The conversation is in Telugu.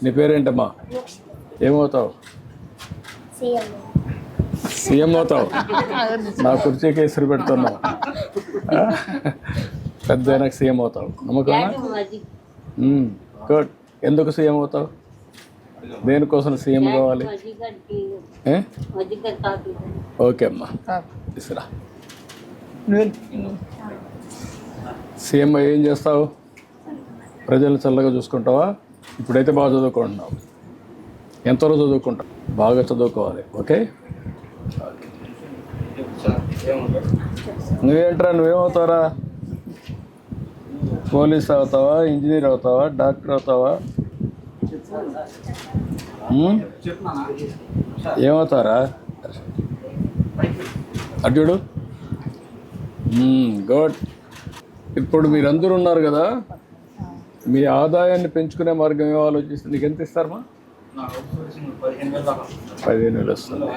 నీ పేరేంటమ్మా? ఏమవుతావు? సీఎం అవుతావు. నా కుర్చీకి ఎసురు పెడుతున్నావు. పెద్ద అయినాక సీఎం అవుతావు నమ్మకం? గుడ్. ఎందుకు సీఎం అవుతావు? దేనికోసం సీఎం కావాలి? ఓకే అమ్మా, ఇసురా. సీఎం ఏం చేస్తావు? ప్రజలను చల్లగా చూసుకుంటావా? ఇప్పుడైతే బాగా చదువుకుంటున్నావు. ఎంతవరకు చదువుకుంటావు? బాగా చదువుకోవాలి. ఓకే. నువ్వేంట్రా, నువ్వేమవుతావురా? పోలీస్ అవుతావా? ఇంజనీర్ అవుతావా? డాక్టర్ అవుతావా? ఏమవుతారా? అర్జుడు. గుడ్. ఇప్పుడు మీరందరూ ఉన్నారు కదా, మీ ఆదాయాన్ని పెంచుకునే మార్గం ఏమో ఆలోచిస్తే నీకు ఎంత ఇస్తారమ్మా? 15,000 వస్తుంది.